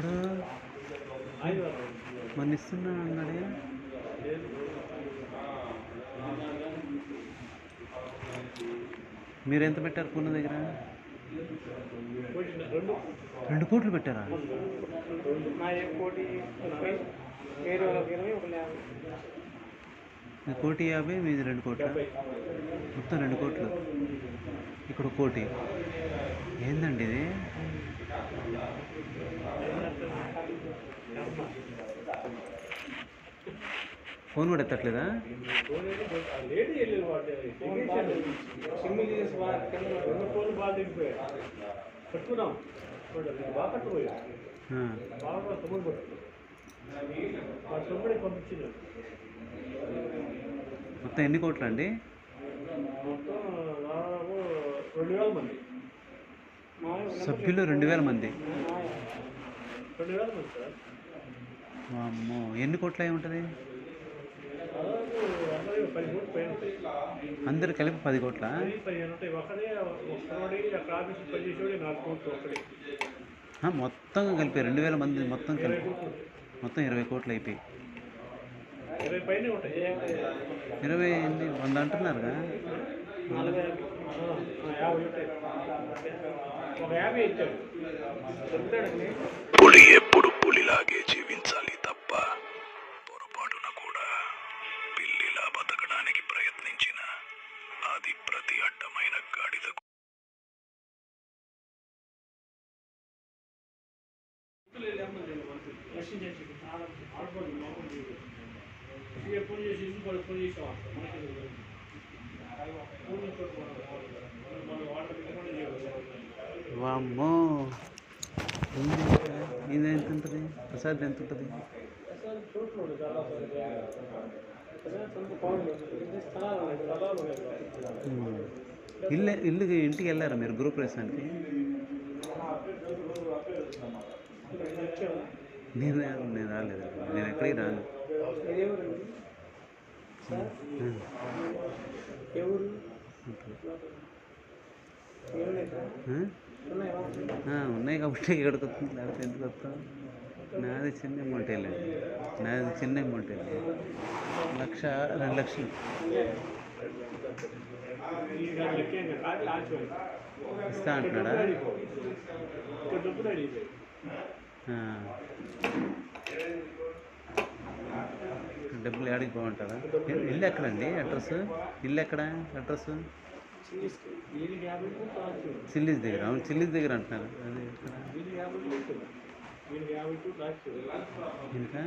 ఎప్పుడు మొన్న ఇస్తున్నా అన్నాడే. మీరు ఎంత పెట్టారు పూర్ణ దగ్గర? 2 కోట్లు పెట్టారా? మీ 1,50,00,000, మీది 2 కోట్ల, మొత్తం 2 కోట్లు. ఇక్కడ 1 కోటి. ఏందండి ఇది? ఫోన్ కూడా ఎత్తట్లేదా? మొత్తం ఎన్ని కోట్లు అండి? సభ్యులు 2,000 మంది. అమ్మో, ఎన్ని కోట్లు అయి ఉంటుంది? అందరు కలిపి 10 కోట్ల? మొత్తం కలిపి 2,000 మంది మొత్తం కలిపి మొత్తం 20 కోట్లు అయిపోయి 20 ఎన్ని 100 అంటున్నారుగా? పులి ఎప్పుడు పులిలాగే జీవించాలి తప్ప పొరపాటున కూడా పిల్లిలా బతకడానికి ప్రయత్నించిన అది ప్రతి అడ్డమైన గాడిదకు వామ్మో, ఇది ఎంత ఉంటుంది? ప్రసాద్ ఎంత ఉంటుంది? ఇంటికి వెళ్ళారా మీరు గృహప్రవేశానికి? నేను రాలేదు, నేను ఎక్కడికి రాను. ఉన్నాయి కాబట్టి ఇక్కడికి వస్తుంది, లేకపోతే ఎందుకు వస్తాం? నాది చిన్న అమౌంట్ వెళ్ళండి, నాది చిన్న అమౌంట్ వెళ్ళి 1,00,000 2 లక్షలు ఇస్తా అంటున్నాడా? డబ్బులు ఏడికి బాగుంటుందా? ఇల్లు ఎక్కడండి? అడ్రస్ ఇల్లు ఎక్కడ? అడ్రస్ చిల్లీస్ దగ్గర. అవును, చిల్లీస్ దగ్గర అంటున్నారు. అది ఇంకా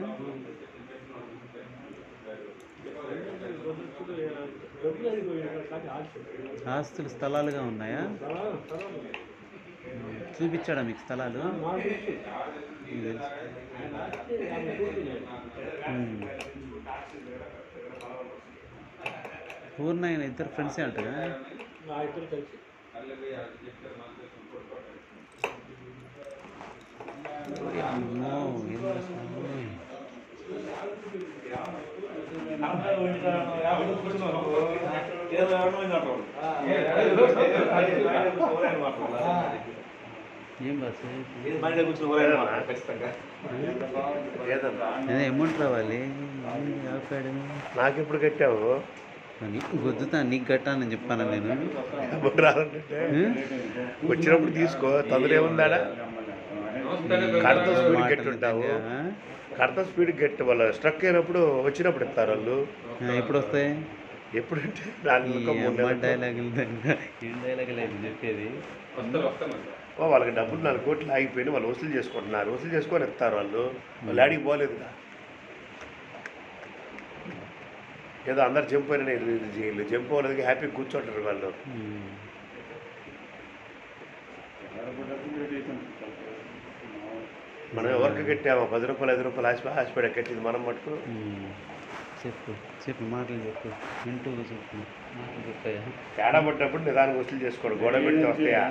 ఆస్తులు స్థలాలుగా ఉన్నాయా? చూపించాడా మీకు స్థలాలు? పూర్ణ ఆయన ఇద్దరు ఫ్రెండ్సే అంటగా? అమ్మో, ఏం బస్సు అదే అమౌంట్ రావాలి. నాకు ఎప్పుడు కట్టావు? గుద్దుతా, నీకు కట్టానని చెప్పాను నేను. వచ్చినప్పుడు తీసుకో, తొందర ఏముందాడా? కడత స్పీడ్ గట్టుంటావు, కడత స్పీడ్ గట్టి వాళ్ళ స్ట్రక్ అయినప్పుడు వచ్చినప్పుడు ఇస్తారు వాళ్ళు. ఎప్పుడు వస్తాయి? ఎప్పుడంటే డైలాగులు ఏం డైలాగులు అయితే చెప్పేది. వాళ్ళకి డబ్బులు 4 కోట్లు ఆగిపోయి వాళ్ళు వసూలు చేసుకుంటున్నారు, వసూలు చేసుకొని ఇస్తారు వాళ్ళు. వాళ్ళు ఆడికి పోలేదు, ఏదో అందరు జంపోయిన జంపోలేదు, హ్యాపీ కూర్చోంటారు వాళ్ళు. మనం ఎవరికి కట్టామో 10 రూపాయలు 5 రూపాయలు హాస్పిటల్ కట్టింది మనం మటుకు. చెప్పు మాటలు చెప్పు, వింటూ చెప్పు మాటలు చెప్పాయా? తేడా పడ్డప్పుడు నిదానం వసూలు చేసుకోడు, గొడవ పెడితే వస్తాయా?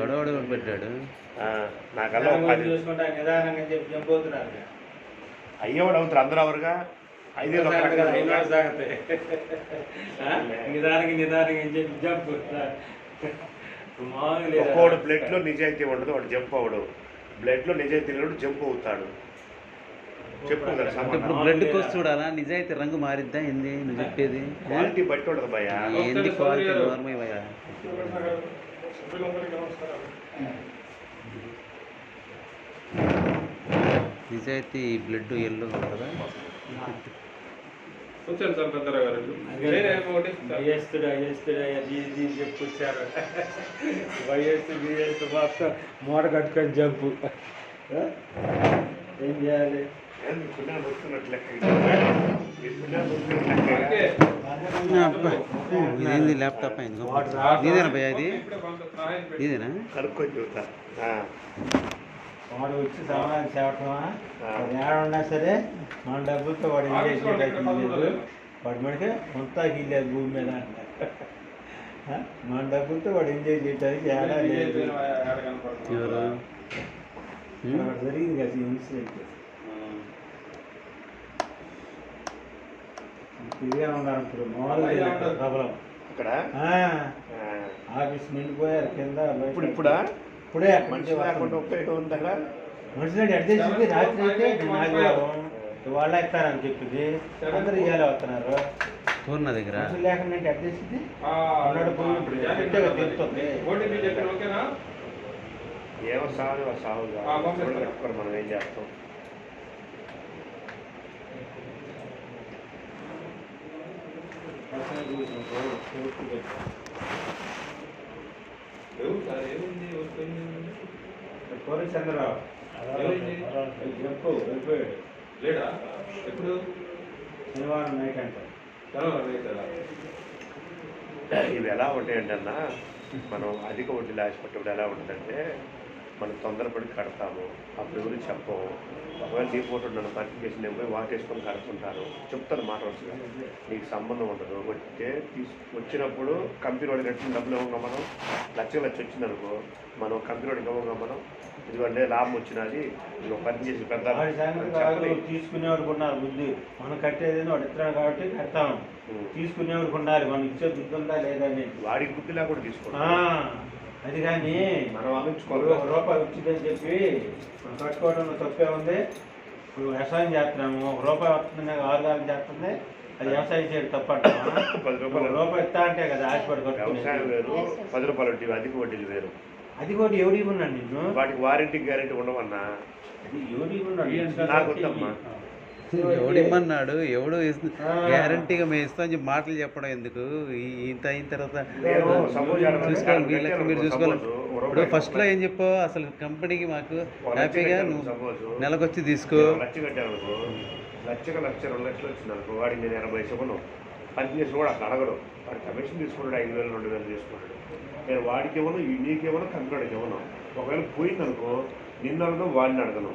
గొడవ పెట్టాడు నాకల్లా అయ్యేవాడు అవుతారు అందరూ ఎవరుగా. 5 ఒక్కోడు ప్లేట్లో నిజాయితీ ఉండదు, వాడు జంప్ అవడు. బ్లడ్లో నిజాయితీ లేనప్పుడు జంప్ అవుతాడు. చెప్పు కదా అంటే సమాధానం. ఇప్పుడు బ్లడ్ కోసి చూడాలా నిజాయితీ రంగు మారిద్దా ఏంది నువ్వు చెప్పేది క్వాలిటీ బట్టి ఉండదు భయ. ఏంది క్వాలిటీ నార్మల్ భయ్యా నిజాయితీ బ్లడ్ ఎల్లో ఉంటుందా వచ్చాను సార్ పెద్దరావు గారు. వైఎస్తుడు అది ఇది చెప్పుకొచ్చారు. వైఎస్తు బిఎస్తు మొత్తం మూట కట్టుకొని జంపు. ఏం చేయాలి? ఏంది పుణ్యాలు దొరుకుతున్నట్టు లెక్క ఇది. ఈ పుణ్యాలు దొరుకుతున్నట్టు లెక్క. ఇదేంది ల్యాప్టాప్ అయింది ఇదేనా భయ్యా ఇది ఇదేనా కనుక్కొని చూస్తా. వాడు వచ్చి సమాధానం చెప్పటమా? వాడు ఏడున్నా సరే మన డబ్బులతో వాడు ఎంజాయ్ చేయడానికి లేదు. వాడి మనకి కొంత గీలేదు భూమి మీద అంటారు. మన డబ్బులతో వాడు ఎంజాయ్ చేయడానికి ఏడా లేదు. ఎవరు వాడు జరిగింది కదా ఇన్సిడెంట్. ఇదిగా ఉన్నారు ఇప్పుడు మామూలుగా ప్రాబ్లం. ఇక్కడ ఆఫీస్ నిండిపోయారు కింద ఇప్పుడు ఇప్పుడా ఇప్పుడే మనిషి లేకుండా ఉపయోగం ఉందా? మనిషి అడ్జస్ట్ రాత్రి అయితే నాకు వాళ్ళ ఎక్కుతారని చెప్పింది. అందరూ ఇవ్వాలి వస్తున్నారు. పూర్ణ దగ్గర మనుషులు లేకుండా అడ్జస్ట్ తెలుస్తుంది. ఏమో సాగు సాగుగా మనం ఏం చేస్తాం. చంద్రరావు చెప్పు వెళ్ళిపోయాడు. లేడా ఎప్పుడు శనివారం నైట్ అంట. ఇవి ఎలా ఉంటాయంటన్నా, మనం అధిక వడ్డీలు ఆశపడ్డప్పుడు ఎలా ఉంటుందంటే మనం తొందరపడి కడతాము. అప్పుడు ఎవరు చెప్పము. ఒకవేళ డీపోర్ట్ నన్ను పరిచయం చేసి నేను పోయి వాటేసుకొని కడుతుంటాను. చెప్తాను మాట వరుసగా. నీకు సంబంధం ఉండదు. వచ్చే వచ్చినప్పుడు కంపెనీ వాడికి కట్టిన డబ్బులు ఇవ్వగా మనం లక్ష వచ్చిందనుకో, మనం కంపెనీ వాడికి ఇవ్వగా మనం ఇదిగోండి లాభం వచ్చినది నువ్వు పని చేసి పెద్ద తీసుకునేవాడికి ఉన్నారు బుద్ధి. మనం కట్టేది వాడు ఇస్తున్నాడు కాబట్టి కడతాము. తీసుకునేవాడికి ఉండాలి. మనం ఇచ్చే బుద్ధి ఉందా లేదని. వాడికి బుద్ధి లేకుండా తీసుకోండి. అది కానీ మనం ఆలోచించుకోవాలి. రూపాయి వచ్చిందని చెప్పి మనం కట్టుకోవడంలో తప్పే ఉంది. ఇప్పుడు వ్యవసాయం చేస్తున్నాము. రూపాయి వస్తుంది 6 కాలం చేస్తుంది. అది వ్యవసాయం చేయడం తప్పంటామా? 10 రూపాయలు రూపాయి ఇస్తా అంటే కదా ఆశపడి వ్యవసాయం వేరు, 10 రూపాయలు వడ్డీ అధిక వడ్డీలు వేరు. అది కూడా ఎవడు ఇవ్వన్నాడు నిన్ను? వాటికి వారంటీ గ్యారెంటీ ఉండవన్నా. అది ఎవడు ఇవ్వన్నాడు? నాకు వద్దమ్మా. ఎవడిమ్మన్నాడు ఎవడు గ్యారంటీగా మేము ఇస్తామని చెప్పి మాటలు చెప్పడం ఎందుకు ఇంత అయిన తర్వాత చూసుకోవాలి మీ లెక్క మీరు చూసుకోవాలి. ఇప్పుడు ఫస్ట్లో ఏం చెప్పావు అసలు కంపెనీకి మాకు హ్యాపీగా నువ్వు నెలకొచ్చి తీసుకో. లక్ష కట్టానుకో, లక్షకు 1,00,000 2 లక్షలు వచ్చిందనుకో, వాడికి నేను 80 ఇవ్వను. పని చేసిన కూడా అట్లా అడగడు. వాడు కమిషన్ తీసుకుంటాడు 5,000 2,000 తీసుకుంటాడు. నేను వాడికి ఇవ్వను, నీకేమో కంపెనీకి ఇవ్వను. ఒకవేళ పోయిందనుకో నిన్ను అడగను, వాడిని అడగను.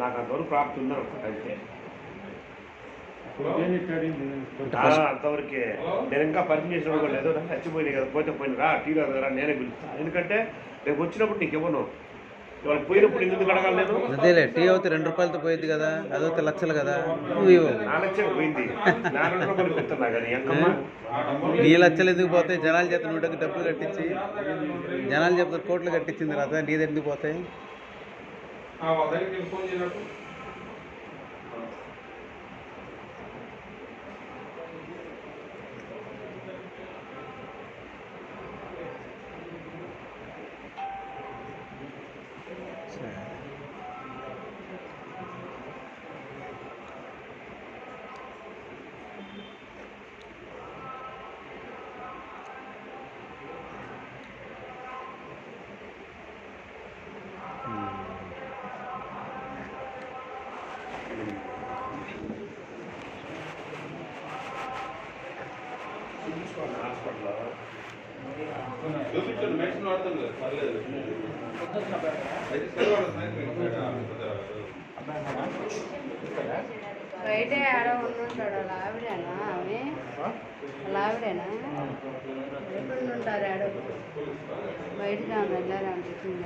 నాకు అంతవరకు ప్రాప్తి ఉందని అనుకుంటా. అంతే అంతవరకే. నేను ఇంకా పని చేసిన కూడా లేదు. నాకు చచ్చిపోయినాయి కదా, పోతే పోయిన రా టీ కదా నేనే పిలుస్తాను. ఎందుకంటే రేపు వచ్చినప్పుడు నీకు ఇవ్వను. వాళ్ళు పోయినప్పుడు ఎందుకు అడగాలి నేను? అదేలే టీ అవుతే 2 రూపాయలతో పోయింది కదా, అదైతే లక్షలు కదా. నువ్వు ఇవ్వవు. నా లక్షలు పోయింది. నా 2 రూపాయలు పెడుతున్నా కానీ ఎంకమ్మా నీ లక్షలు ఎందుకు పోతాయి? జనాల చేత నువ్వు డబ్బులు కట్టించి జనాల చేత కోట్లు కట్టించింది తర్వాత నీది ఎందుకు పోతాయి? ఫోన్ చేయనప్పుడు చూపించండి. మెడిసిన్ వాడతాను లేదు పర్లేదు. బయటే ఆడ ఉండుంటాడు. వాళ్ళ ఆవిడేనా ఆమె? వాళ్ళ ఆవిడేనా? ఎప్పుడు ఉంటారు ఆడ? బయటకు ఆమె వెళ్ళారు అనిపిస్తుంది.